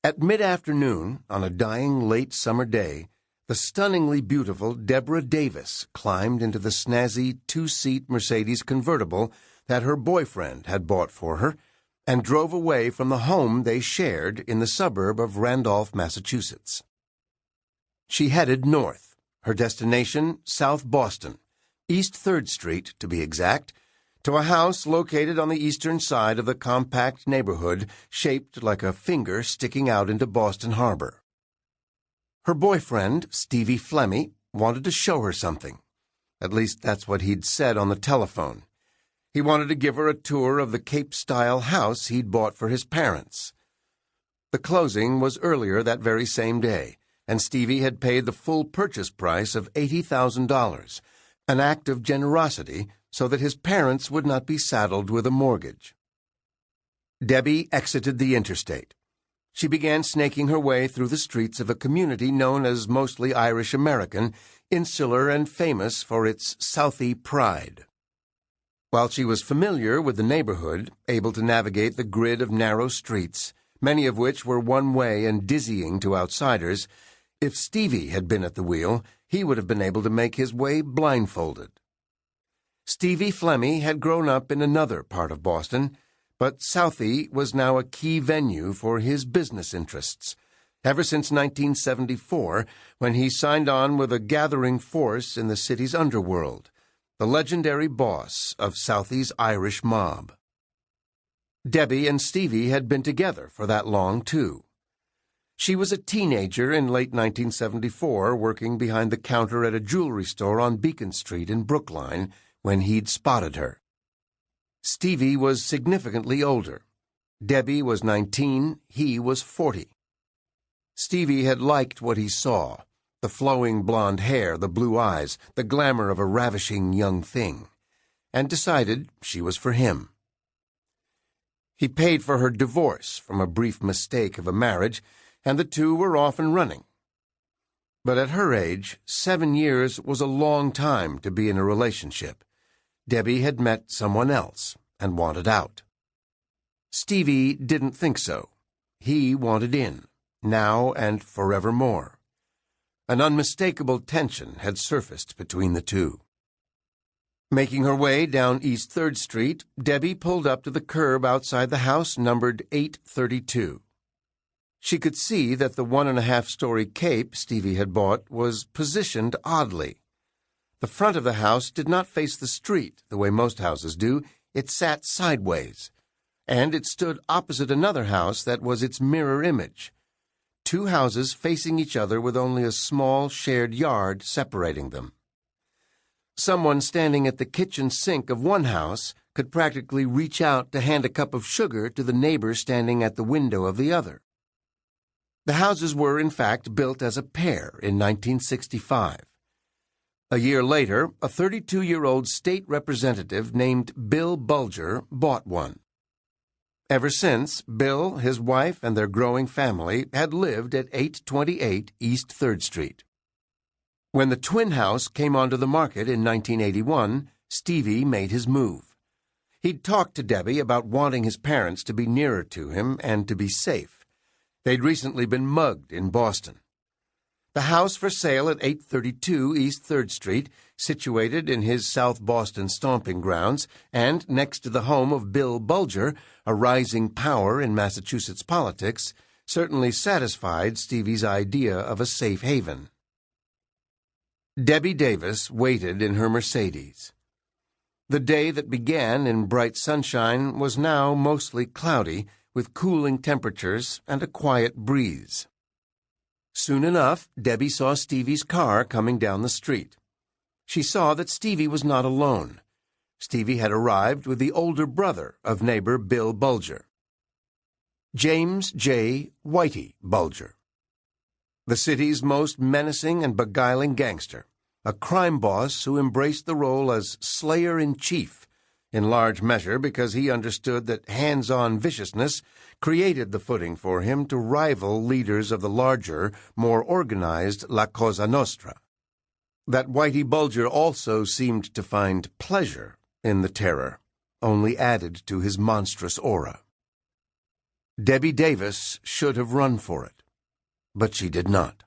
At mid-afternoon, on a dying late summer day, the stunningly beautiful Deborah Davis climbed into the snazzy two-seat Mercedes convertible that her boyfriend had bought for her and drove away from the home they shared in the suburb of Randolph, Massachusetts. She headed north, her destination South Boston, East 3rd Street to be exact, to a house located on the eastern side of the compact neighborhood shaped like a finger sticking out into Boston Harbor. Her boyfriend, Stevie Flemmi, wanted to show her something. At least that's what he'd said on the telephone. He wanted to give her a tour of the Cape-style house he'd bought for his parents. The closing was earlier that very same day, and Stevie had paid the full purchase price of $80,000, an act of generosity so that his parents would not be saddled with a mortgage. Debbie exited the interstate. She began snaking her way through the streets of a community known as mostly Irish-American, insular and famous for its Southie pride. While she was familiar with the neighborhood, able to navigate the grid of narrow streets, many of which were one-way and dizzying to outsiders, if Stevie had been at the wheel, he would have been able to make his way blindfolded. Stevie Flemmi had grown up in another part of Boston, but Southie was now a key venue for his business interests, ever since 1974, when he signed on with a gathering force in the city's underworld, the legendary boss of Southie's Irish mob. Debbie and Stevie had been together for that long, too. She was a teenager in late 1974, working behind the counter at a jewelry store on Beacon Street in Brookline, when he'd spotted her. Stevie was significantly older. Debbie was 19, he was 40. Stevie had liked what he saw, the flowing blonde hair, the blue eyes, the glamour of a ravishing young thing, and decided she was for him. He paid for her divorce from a brief mistake of a marriage, and the two were off and running. But at her age, 7 years was a long time to be in a relationship. Debbie had met someone else and wanted out. Stevie didn't think so. He wanted in, now and forevermore. An unmistakable tension had surfaced between the two. Making her way down East 3rd Street, Debbie pulled up to the curb outside the house numbered 832. She could see that the 1.5-story cape Stevie had bought was positioned oddly. The front of the house did not face the street the way most houses do. It sat sideways, and it stood opposite another house that was its mirror image. Two houses facing each other with only a small shared yard separating them. Someone standing at the kitchen sink of one house could practically reach out to hand a cup of sugar to the neighbor standing at the window of the other. The houses were, in fact, built as a pair in 1965. A year later, a 32-year-old state representative named Bill Bulger bought one. Ever since, Bill, his wife, and their growing family had lived at 828 East 3rd Street. When the twin house came onto the market in 1981, Stevie made his move. He'd talked to Debbie about wanting his parents to be nearer to him and to be safe. They'd recently been mugged in Boston. The house for sale at 832 East 3rd Street, situated in his South Boston stomping grounds and next to the home of Bill Bulger, a rising power in Massachusetts politics, certainly satisfied Stevie's idea of a safe haven. Debbie Davis waited in her Mercedes. The day that began in bright sunshine was now mostly cloudy, with cooling temperatures and a quiet breeze. Soon enough, Debbie saw Stevie's car coming down the street. She saw that Stevie was not alone. Stevie had arrived with the older brother of neighbor Bill Bulger, James J. Whitey Bulger, the city's most menacing and beguiling gangster, a crime boss who embraced the role as slayer-in-chief, in large measure because he understood that hands-on viciousness created the footing for him to rival leaders of the larger, more organized La Cosa Nostra. That Whitey Bulger also seemed to find pleasure in the terror, only added to his monstrous aura. Debbie Davis should have run for it, but she did not.